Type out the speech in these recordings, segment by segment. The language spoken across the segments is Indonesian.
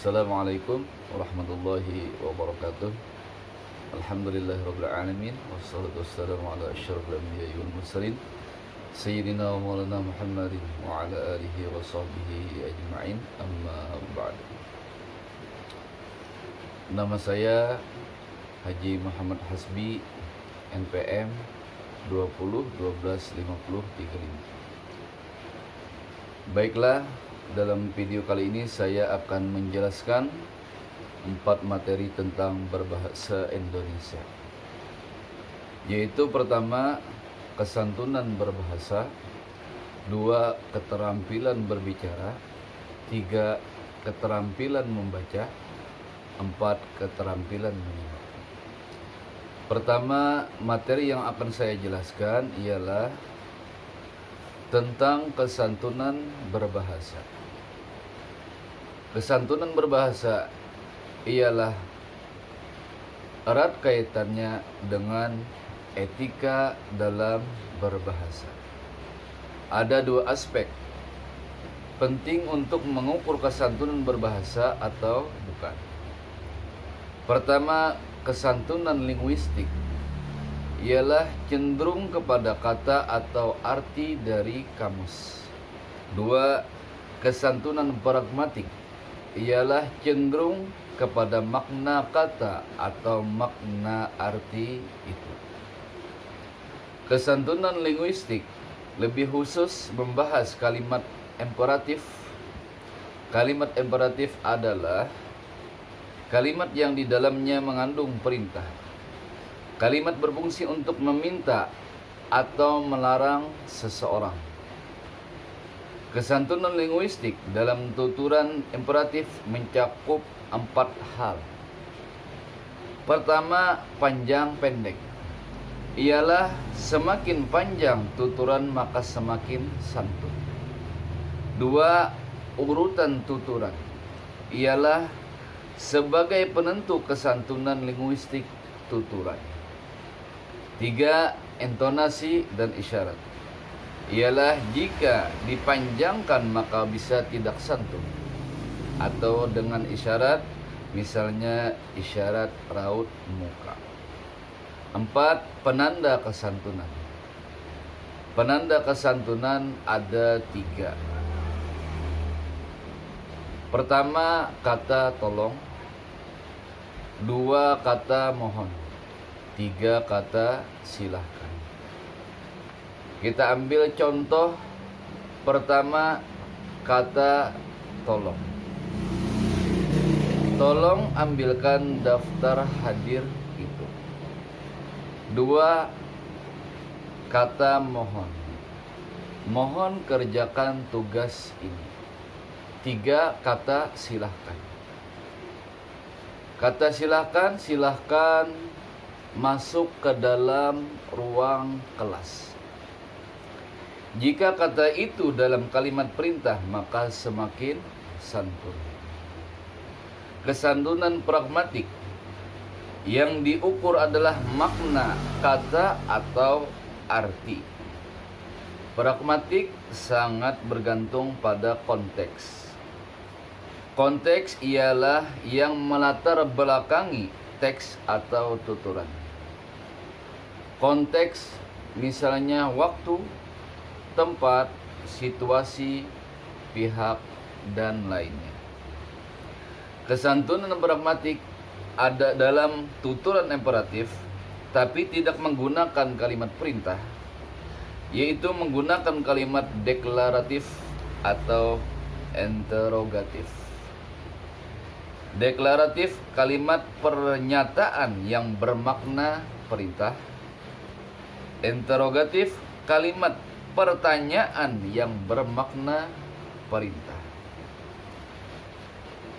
Assalamualaikum warahmatullahi wabarakatuh. Alhamdulillahirabbil alamin wassalatu wassalamu ala asyrafil anbiya'i wal mursalin sayyidina wa maulana Muhammadin wa ala alihi wa sahbihi ajma'in. Amma ba'd. Nama saya Haji Muhammad Hasbi, NPM 20 12 50 35. Baiklah, dalam video kali ini saya akan menjelaskan 4 materi tentang berbahasa Indonesia, yaitu pertama, kesantunan berbahasa, 2, keterampilan berbicara, 3, keterampilan membaca, 4, keterampilan menyimak. Pertama, materi yang akan saya jelaskan ialah tentang kesantunan berbahasa. Kesantunan berbahasa ialah erat kaitannya dengan etika dalam berbahasa. Ada 2 aspek penting untuk mengukur kesantunan berbahasa atau bukan. Pertama, kesantunan linguistik ialah cenderung kepada kata atau arti dari kamus. 2, kesantunan pragmatik ialah cenderung kepada makna kata atau makna arti itu. Kesantunan linguistik lebih khusus membahas kalimat imperatif. Kalimat imperatif adalah kalimat yang di dalamnya mengandung perintah. Kalimat berfungsi untuk meminta atau melarang seseorang. Kesantunan linguistik dalam tuturan imperatif mencakup 4 hal. Pertama, panjang pendek. Ialah semakin panjang tuturan maka semakin santun. 2, urutan tuturan. Ialah sebagai penentu kesantunan linguistik tuturan. 3, intonasi dan isyarat. Ialah jika dipanjangkan maka bisa tidak santun, atau dengan isyarat, misalnya isyarat raut muka. 4, penanda kesantunan. Penanda kesantunan ada 3. Pertama, kata tolong. 2, kata mohon. 3, kata silahkan. Kita ambil contoh pertama, kata tolong. Tolong ambilkan daftar hadir itu. 2, kata mohon. Mohon kerjakan tugas ini. 3, kata silahkan. Kata silahkan, silahkan masuk ke dalam ruang kelas. Jika kata itu dalam kalimat perintah, maka semakin santun. Kesantunan pragmatik yang diukur adalah makna kata atau arti. Pragmatik sangat bergantung pada konteks. Konteks ialah yang melatar belakangi teks atau tuturan. Konteks misalnya waktu, tempat, situasi, pihak, dan lainnya. Kesantunan pragmatik ada dalam tuturan imperatif, tapi tidak menggunakan kalimat perintah, yaitu menggunakan kalimat deklaratif atau interrogatif. Deklaratif, kalimat pernyataan yang bermakna perintah. Interrogatif, kalimat pertanyaan yang bermakna perintah.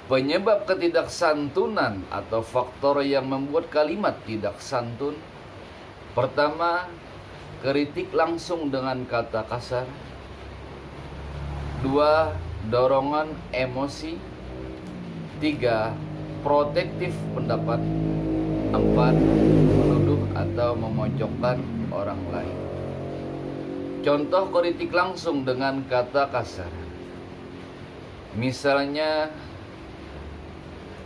Penyebab ketidaksantunan atau faktor yang membuat kalimat tidak santun. Pertama, kritik langsung dengan kata kasar. 2, dorongan emosi. 3, protektif pendapat. 4, menuduh atau memojokkan orang lain. Contoh kritik langsung dengan kata kasar. Misalnya,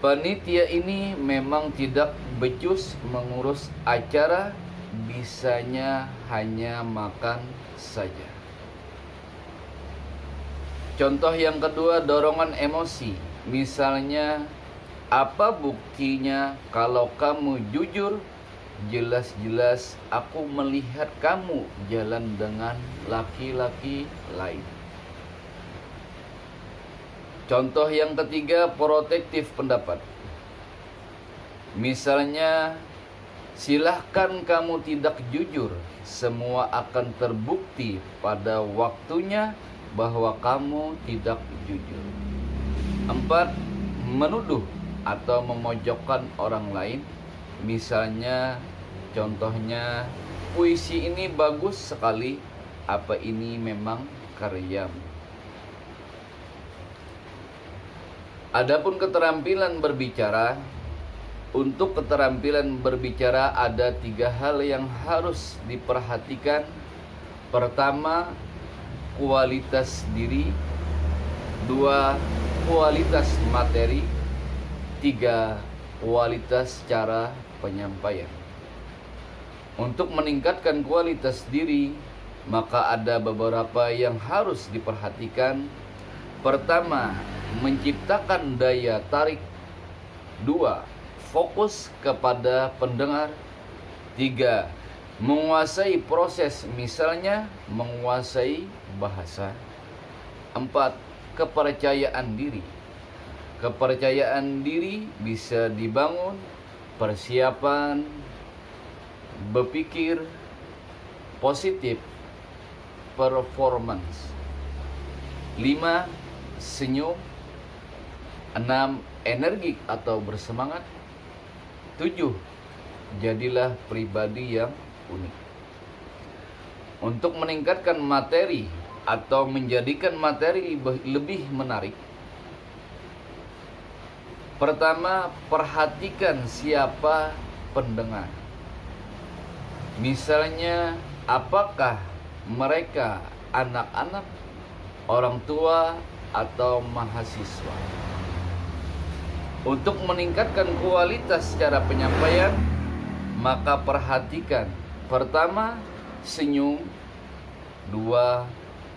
Panitia ini memang tidak becus mengurus acara, bisanya hanya makan saja. Contoh yang kedua, dorongan emosi. Misalnya, apa buktinya kalau kamu jujur? Jelas-jelas aku melihat kamu jalan dengan laki-laki lain. Contoh yang ketiga, protektif pendapat. Misalnya, silahkan kamu tidak jujur, semua akan terbukti pada waktunya bahwa kamu tidak jujur. 4. Menuduh atau memojokkan orang lain. Misalnya, contohnya, puisi ini bagus sekali, apa ini memang karyamu? Adapun keterampilan berbicara, untuk keterampilan berbicara ada 3 hal yang harus diperhatikan. Pertama, kualitas diri. 2, kualitas materi. 3, kualitas cara penyampaian. Untuk meningkatkan kualitas diri, maka ada beberapa yang harus diperhatikan. Pertama, menciptakan daya tarik. 2, fokus kepada pendengar. 3, menguasai proses, misalnya menguasai bahasa. 4, kepercayaan diri. Kepercayaan diri bisa dibangun, persiapan, berpikir positif, performance. 5, senyum. 6, energik atau bersemangat. 7, jadilah pribadi yang unik. Untuk meningkatkan materi atau menjadikan materi lebih menarik, pertama, perhatikan siapa pendengar. Misalnya, apakah mereka anak-anak, orang tua, atau mahasiswa. Untuk meningkatkan kualitas cara penyampaian, maka perhatikan. Pertama, senyum. 2,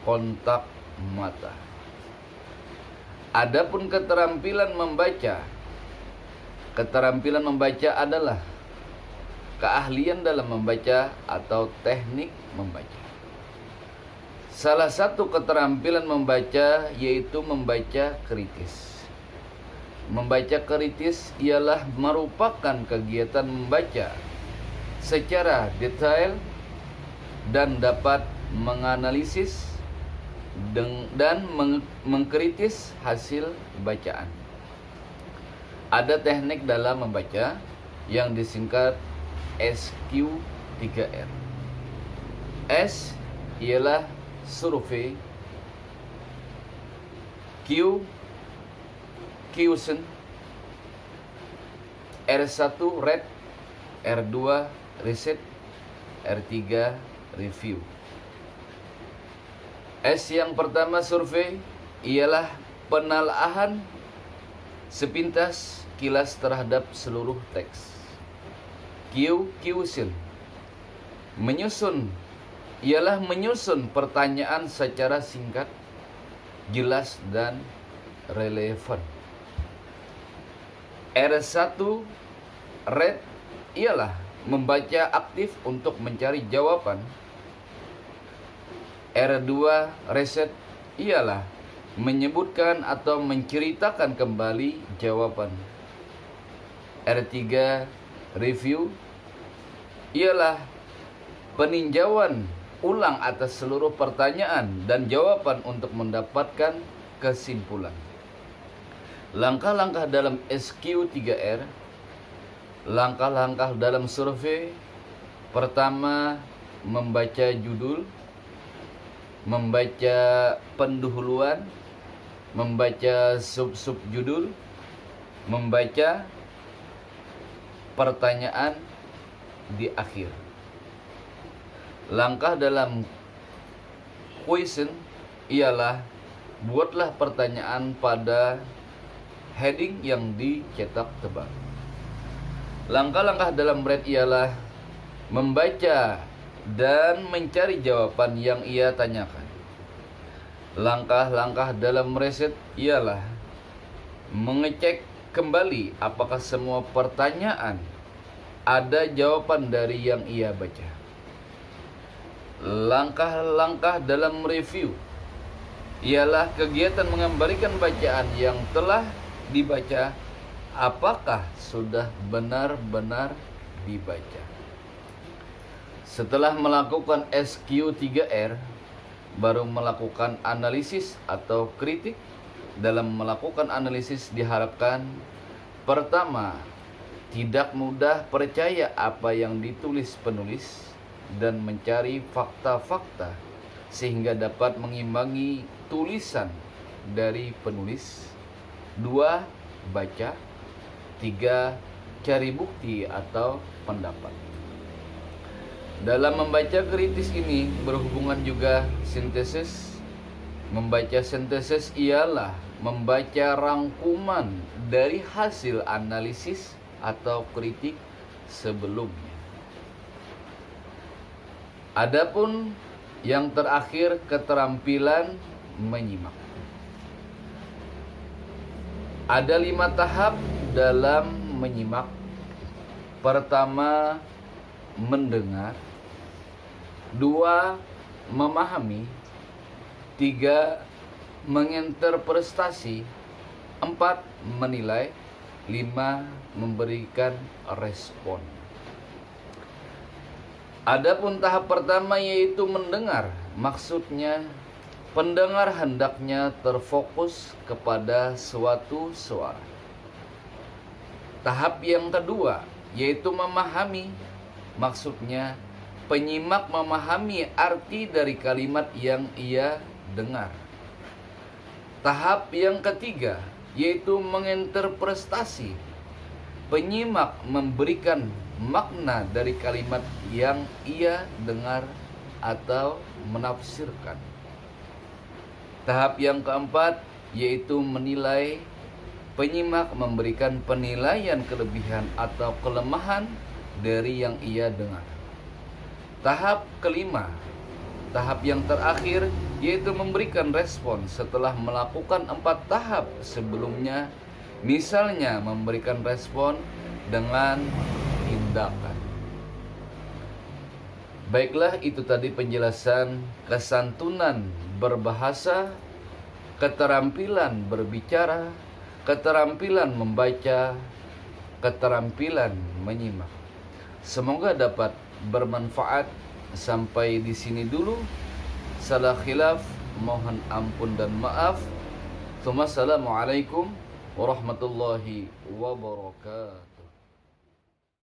kontak mata. Adapun keterampilan membaca. Keterampilan membaca adalah keahlian dalam membaca atau teknik membaca. Salah satu keterampilan membaca yaitu membaca kritis. Membaca kritis ialah merupakan kegiatan membaca secara detail dan dapat menganalisis dan mengkritis hasil bacaan. Ada teknik dalam membaca yang disingkat SQ3R. S ialah survei, Q question, R1 read, R2 reset, R3 review. S yang pertama survei ialah penelaahan sepintas kilas terhadap seluruh teks. Q question, menyusun ialah menyusun pertanyaan secara singkat, jelas, dan relevan. R1 read ialah membaca aktif untuk mencari jawaban. R2 reset ialah menyebutkan atau menceritakan kembali jawaban. R3 review ialah peninjauan ulang atas seluruh pertanyaan dan jawaban untuk mendapatkan kesimpulan. Langkah-langkah dalam SQ3R. Langkah-langkah dalam survei. Pertama, membaca judul, membaca pendahuluan, membaca sub-sub judul, membaca pertanyaan di akhir. Langkah dalam question ialah buatlah pertanyaan pada heading yang dicetak tebal. Langkah-langkah dalam read ialah membaca dan mencari jawaban yang ia tanyakan. Langkah-langkah dalam reset ialah mengecek kembali apakah semua pertanyaan ada jawaban dari yang ia baca. Langkah-langkah dalam review ialah kegiatan mengembalikan bacaan yang telah dibaca, apakah sudah benar-benar dibaca. Setelah melakukan SQ3R, baru melakukan analisis atau kritik. Dalam melakukan analisis diharapkan pertama, tidak mudah percaya apa yang ditulis penulis dan mencari fakta-fakta sehingga dapat mengimbangi tulisan dari penulis. 2. Baca. 3. Cari bukti atau pendapat. Dalam membaca kritis ini berhubungan juga sintesis. Membaca sintesis ialah membaca rangkuman dari hasil analisis atau kritik sebelumnya. Adapun yang terakhir, keterampilan menyimak. Ada 5 tahap dalam menyimak. Pertama, mendengar. 2. Memahami. 3. Menginterpretasi. 4. Menilai. 5. Memberikan respon. Adapun tahap pertama yaitu mendengar. Maksudnya pendengar hendaknya terfokus kepada suatu suara. Tahap yang kedua yaitu memahami. Maksudnya penyimak memahami arti dari kalimat yang ia dengar. Tahap yang ketiga yaitu menginterpretasi. Penyimak memberikan makna dari kalimat yang ia dengar atau menafsirkan. Tahap yang keempat yaitu menilai. Penyimak memberikan penilaian kelebihan atau kelemahan dari yang ia dengar. Tahap kelima, tahap yang terakhir yaitu memberikan respon setelah melakukan 4 tahap sebelumnya. Misalnya memberikan respon dengan tindakan. Baiklah, itu tadi penjelasan kesantunan berbahasa, keterampilan berbicara, keterampilan membaca, keterampilan menyimak. Semoga dapat bermanfaat. Sampai di sini dulu. Salah khilaf mohon ampun dan maaf. Assalamualaikum warahmatullahi wabarakatuh.